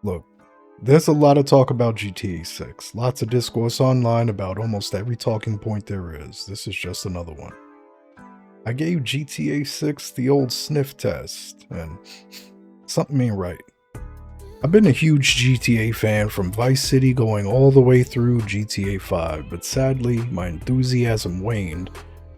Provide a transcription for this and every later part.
Look, there's a lot of talk about GTA 6. Lots of discourse online about almost every talking point there is. This is just another one. I gave GTA 6 the old sniff test, and something ain't right. I've been a huge GTA fan from Vice City going all the way through GTA 5, but sadly, my enthusiasm waned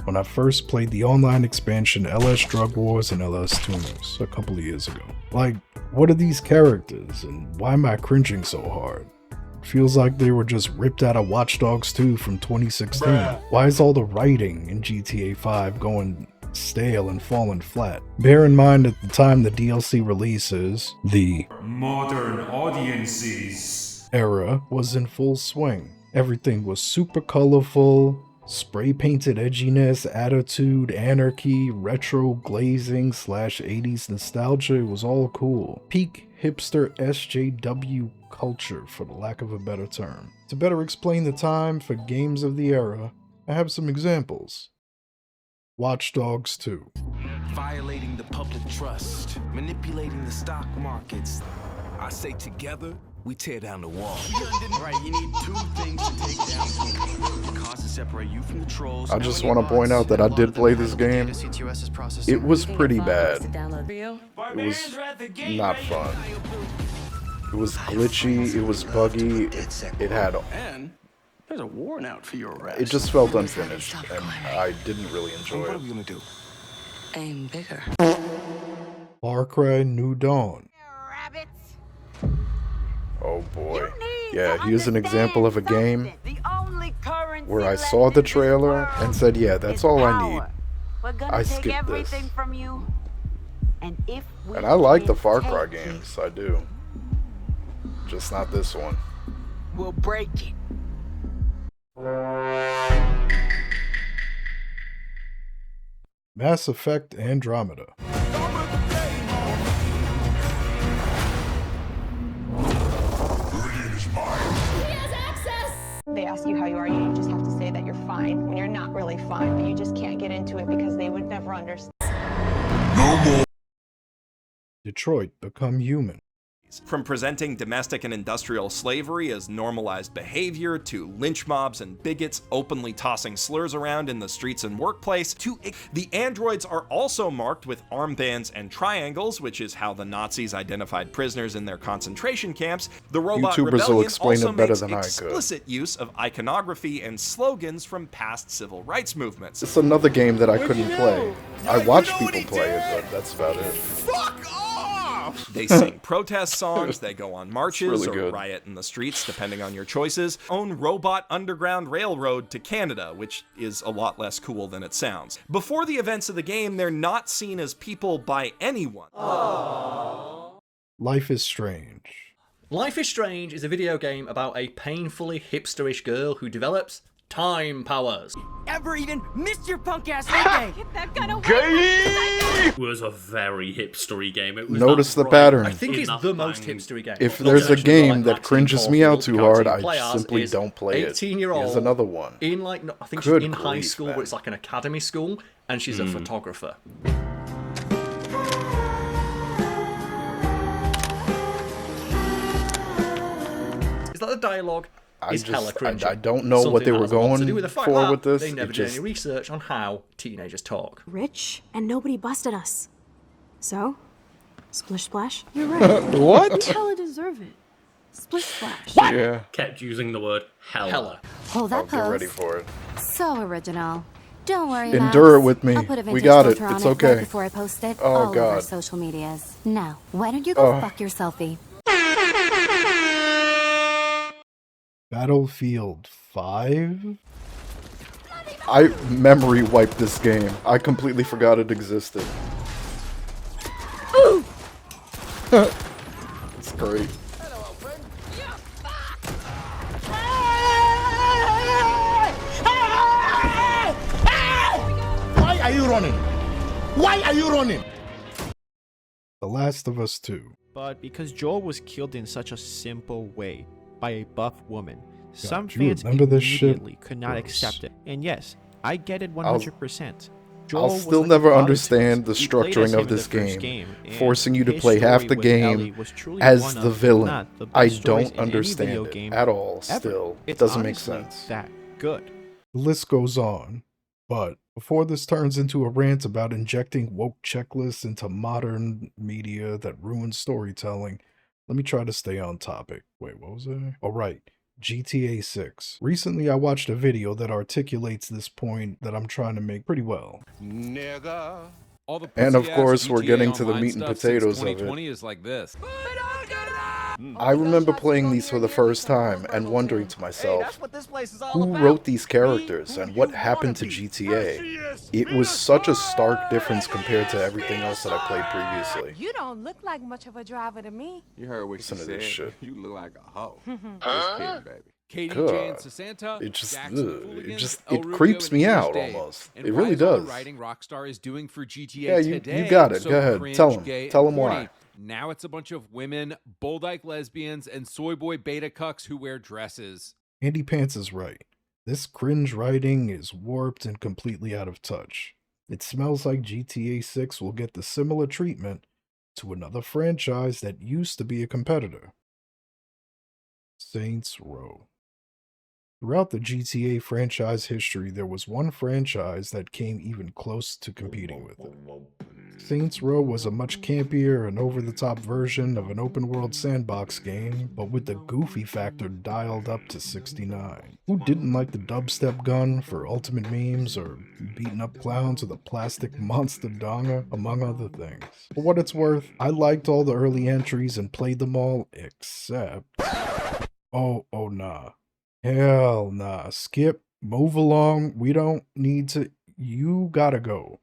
when I first played the online expansion LS Drug Wars and LS Tuners a couple of years ago. Like, what are these characters, and why am I cringing so hard? It feels like they were just ripped out of Watch Dogs 2 from 2016. Why is all the writing in GTA 5 going stale and falling flat? Bear in mind at the time the DLC releases, the modern audiences era was in full swing. Everything was super colorful, spray painted edginess, attitude, anarchy, retro glazing / 80s nostalgia. It was all cool. Peak hipster SJW culture, for the lack of a better term. To better explain the time for games of the era, I have some examples. Watch Dogs 2. Violating the public trust, manipulating the stock markets. I say together, we tear down the wall. Right, you need two things to take down the cause to separate you from the trolls. I just want to point out that I did play this game. It was pretty bad. It was not fun. It was glitchy, it was buggy, it had... And there's a warrant out for your arrest. It just felt unfinished, and I didn't really enjoy What it. are we gonna do? Aim bigger. Far Cry New Dawn. Oh boy. Yeah, here's an example of a game where I saw the trailer and said, yeah, that's all I need. I skipped this. And I like the Far Cry games, I do. Just not this one. We'll break it. Mass Effect Andromeda. They ask you how you are, you just have to say that you're fine when you're not really fine, but you just can't get into it because they would never understand. Detroit Become Human. From presenting domestic and industrial slavery as normalized behavior, to lynch mobs and bigots openly tossing slurs around in the streets and workplace, to the androids are also marked with armbands and triangles, which is how the Nazis identified prisoners in their concentration camps. The Robot YouTubers will Rebellion explain also it better makes than I could. explicit use of iconography and slogans from past civil rights movements. It's another game that I couldn't play. I watch people play it, but that's about it. Fuck off! They sing protest songs, they go on marches really or good. riot in the streets, depending on your choices. Own Robot Underground Railroad to Canada, which is a lot less cool than it sounds. Before the events of the game, they're not seen as people by anyone. Life is Strange. Life is Strange is a video game about a painfully hipsterish girl who develops time powers. Ever even missed your punk ass birthday? Get that gun away! It was a very hipstery game. It was Notice that the bright pattern. I think it's enough the most bang. hipstery game. If Not there's to a mention game like that Maxine cringes me out Caulfield, too hard, Caroline I Playhouse simply is don't play it. 18-year-old Here's another one. in like, I think Good she's in high grief, school, man. but it's like an academy school, and she's a photographer. Is that the dialogue? Is hella cringy. I don't know what they were going to do with the fact for that with this. They never It did just, any research on how teenagers talk. Rich, and nobody busted us. So, splish splash? You're right. what? We hella deserve it. Splish splash. Yeah. Kept using the word hella. Hella. Hold I'll that get ready pose. for it. So original. Don't worry, Endure it Max. with me. I'll put a We vintage got it. filter on It's Right okay. before I post it Oh, all over God. social medias. Now, why don't you go fuck your selfie? Battlefield 5? I memory wiped this game. I completely forgot it existed. It's great. Why are you running? Why are you running? The Last of Us 2. But because Joel was killed in such a simple way by a buff woman, some do you fans remember this shit? immediately could not Gross. accept it. And yes, I get it 100%. I'll Joel was still like a never father to understand us. the We played as structuring him of in the this first game, and forcing you to his play half story the with Ellie game was truly as one the of, if villain. not the I best stories don't in any understand video it game at all ever. still. It It's doesn't make honestly sense. that good. The list goes on. But before this turns into a rant about injecting woke checklists into modern media that ruins storytelling, let me try to stay on topic. Wait, what was I? Oh, right. GTA 6. Recently, I watched a video that articulates this point that I'm trying to make pretty well. Nigga. All the And of pussy-ass course, we're GTA getting to the Online meat and stuff since potatoes of it. 2020 is like this. I remember playing these for the first time and wondering to myself, who wrote these characters and what happened to GTA? It was such a stark difference compared to everything else that I played previously. You don't look like much of a driver to me. You heard what Listen she to this said. shit. You look like a hoe. Just kidding, baby. KDJ and God, Sasanta, it just, Jackson ugh, Fooligans, it El Rubio creeps and me English out Dave. almost. And It why really is all the does. writing Rockstar is doing for GTA Yeah, you today got it. so Go ahead. cringe, Tell him. gay, Tell and him corny? why. Now it's a bunch of women, bold-eyed lesbians, and soy boy beta cucks who wear dresses. Andy Pants is right. This cringe writing is warped and completely out of touch. It smells like GTA 6 will get the similar treatment to another franchise that used to be a competitor. Saints Row. Throughout the GTA franchise history, there was one franchise that came even close to competing with it. Saints Row was a much campier and over-the-top version of an open-world sandbox game, but with the goofy factor dialed up to 69. Who didn't like the dubstep gun for ultimate memes or beating up clowns with a plastic monster donga, among other things? For what it's worth, I liked all the early entries and played them all, except... Oh nah. Hell nah. Skip, move along. We don't need to... You gotta go.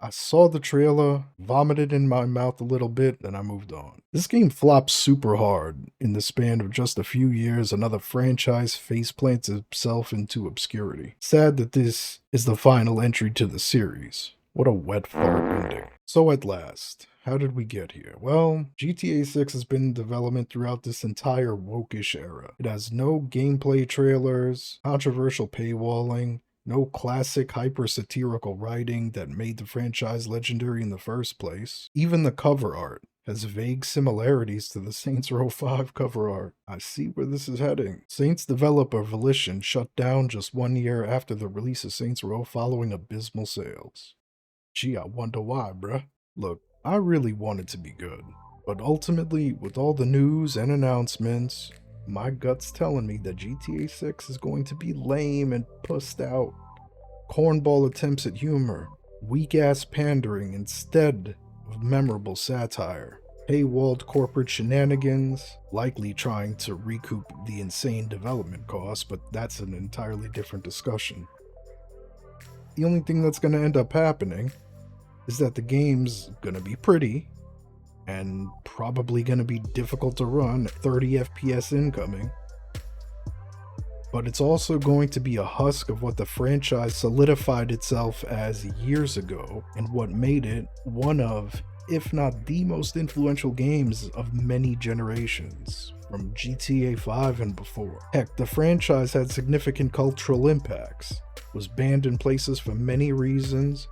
I saw the trailer, vomited in my mouth a little bit, and I moved on. This game flopped super hard. In the span of just a few years, another franchise faceplants itself into obscurity. Sad that this is the final entry to the series. What a wet fart ending. So at last, how did we get here? Well, GTA 6 has been in development throughout this entire wokish era. It has no gameplay trailers, controversial paywalling, no classic hyper-satirical writing that made the franchise legendary in the first place. Even the cover art has vague similarities to the Saints Row 5 cover art. I see where this is heading. Saints developer Volition shut down just 1 year after the release of Saints Row following abysmal sales. Gee, I wonder why, bruh. Look, I really want it to be good, but ultimately, with all the news and announcements, my gut's telling me that GTA 6 is going to be lame and pussed out. Cornball attempts at humor, weak-ass pandering instead of memorable satire, paywalled corporate shenanigans, likely trying to recoup the insane development costs, but that's an entirely different discussion. The only thing that's going to end up happening is that the game's going to be pretty and probably going to be difficult to run at 30 FPS incoming, but it's also going to be a husk of what the franchise solidified itself as years ago and what made it one of, if not the most influential games of many generations, from GTA 5 and before. Heck, the franchise had significant cultural impacts, was banned in places for many reasons,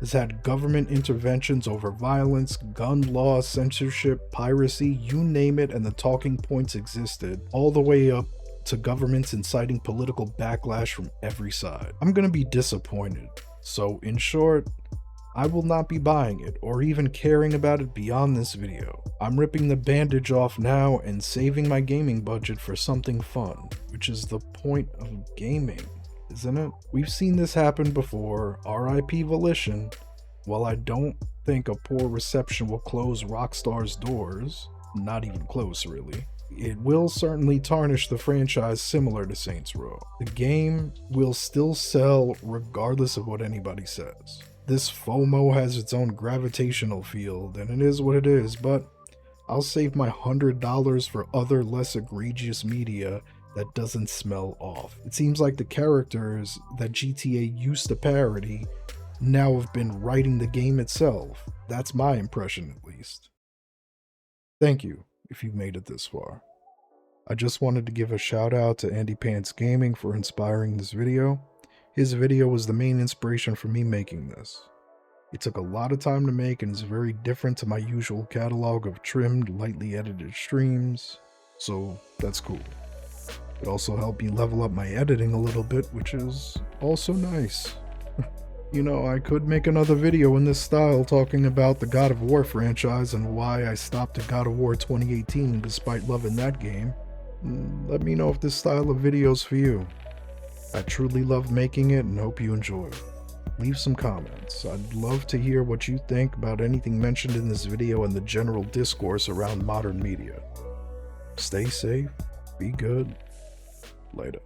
has had government interventions over violence, gun laws, censorship, piracy, you name it, and the talking points existed, all the way up to governments inciting political backlash from every side. I'm gonna be disappointed. So, in short, I will not be buying it or even caring about it beyond this video. I'm ripping the bandage off now and saving my gaming budget for something fun, which is the point of gaming, isn't it? We've seen this happen before, RIP Volition. While I don't think a poor reception will close Rockstar's doors, not even close really, it will certainly tarnish the franchise similar to Saints Row. The game will still sell regardless of what anybody says. This FOMO has its own gravitational field, and it is what it is, but I'll save my $100 for other less egregious media that doesn't smell off. It seems like the characters that GTA used to parody now have been writing the game itself. That's my impression, at least. Thank you, if you've made it this far. I just wanted to give a shout out to Andy Pants Gaming for inspiring this video. His video was the main inspiration for me making this. It took a lot of time to make and is very different to my usual catalog of trimmed, lightly edited streams, so that's cool. It also helped me level up my editing a little bit, which is also nice. You know, I could make another video in this style talking about the God of War franchise and why I stopped at God of War 2018 despite loving that game. Let me know if this style of video is for you. I truly love making it and hope you enjoy it. Leave some comments. I'd love to hear what you think about anything mentioned in this video and the general discourse around modern media. Stay safe, be good, later.